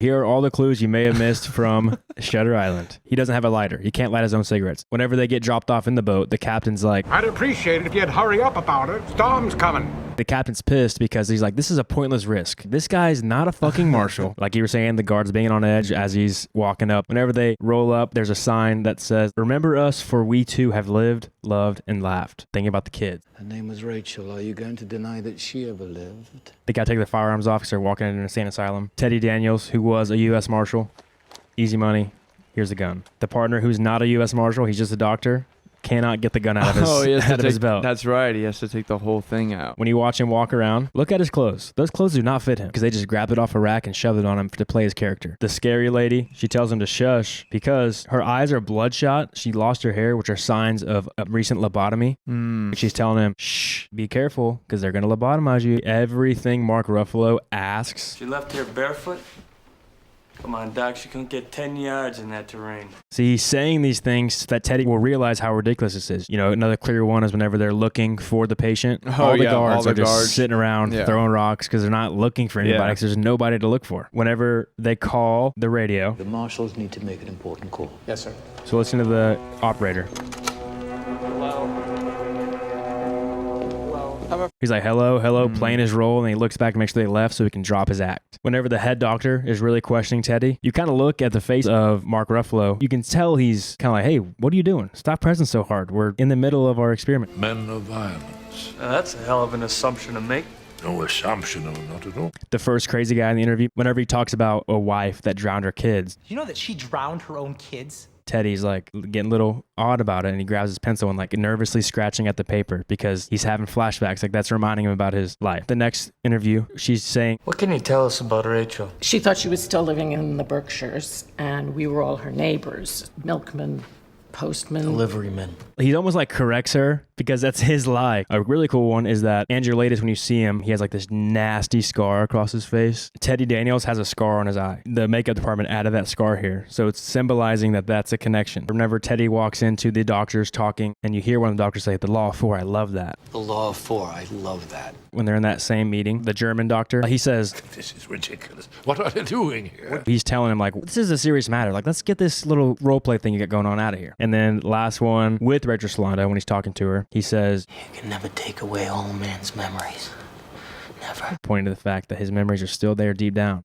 Here are all the clues you may have missed from Shutter Island. He doesn't have a lighter. He can't light his own cigarettes. Whenever they get dropped off in the boat, the captain's like, I'd appreciate it if you'd hurry up about it. Storm's coming. The captain's pissed because he's like, this is a pointless risk. This guy's not a fucking marshal. Like you were saying, the guard's being on edge as he's walking up. Whenever they roll up, there's a sign that says, remember us, for we too have lived, loved, and laughed. Thinking about the kids. Her name was Rachel. Are you going to deny that she ever lived? They gotta take their firearms off because they're walking into an insane asylum. Teddy Daniels, who was a U.S. Marshal. Easy money. Here's a gun. The partner who's not a U.S. Marshal, he's just a doctor, cannot get the gun out of his belt. That's right. He has to take the whole thing out. When you watch him walk around, look at his clothes. Those clothes do not fit him because they just grabbed it off a rack and shoved it on him to play his character. The scary lady, she tells him to shush because her eyes are bloodshot. She lost her hair, which are signs of a recent lobotomy. She's telling him, shh, be careful because they're going to lobotomize you. Everything Mark Ruffalo asks. She left here barefoot? Come on, Doc, she couldn't get 10 yards in that terrain. See, he's saying these things so that Teddy will realize how ridiculous this is. You know, another clear one is whenever they're looking for the patient, all the guards are just sitting around throwing rocks because they're not looking for anybody because there's nobody to look for. Whenever they call the radio. The marshals need to make an important call. Yes, sir. So listen to the operator. He's like, hello, playing his role, and he looks back to make sure they left so he can drop his act. Whenever the head doctor is really questioning Teddy, you kind of look at the face of Mark Ruffalo. You can tell he's kind of like, hey, what are you doing? Stop pressing so hard. We're in the middle of our experiment. Men of violence. That's a hell of an assumption to make. No assumption, no, not at all. The first crazy guy in the interview, whenever he talks about a wife that drowned her kids. You know that she drowned her own kids? Teddy's like getting a little odd about it, and he grabs his pencil and like nervously scratching at the paper because he's having flashbacks. Like that's reminding him about his life. The next interview, she's saying, What can you tell us about Rachel? She thought she was still living in the Berkshires, and we were all her neighbors, milkmen, postmen, Deliveryman. he almost like corrects her because that's his lie. A really cool one is that Andrew Latis, when you see him, he has like this nasty scar across his face. Teddy Daniels has a scar on his eye. The makeup department added that scar here. So it's symbolizing that that's a connection. Whenever Teddy walks into the doctors talking and you hear one of the doctors say, the law of four, I love that. The law of four. I love that. When they're in that same meeting, the German doctor, he says, This is ridiculous. What are they doing here? he's telling him like, this is a serious matter. Like, let's get this little role play thing you got going on out of here. And then last one with Rachel Solano, when he's talking to her, he says, You can never take away all man's memories. Never. pointing to the fact that his memories are still there deep down.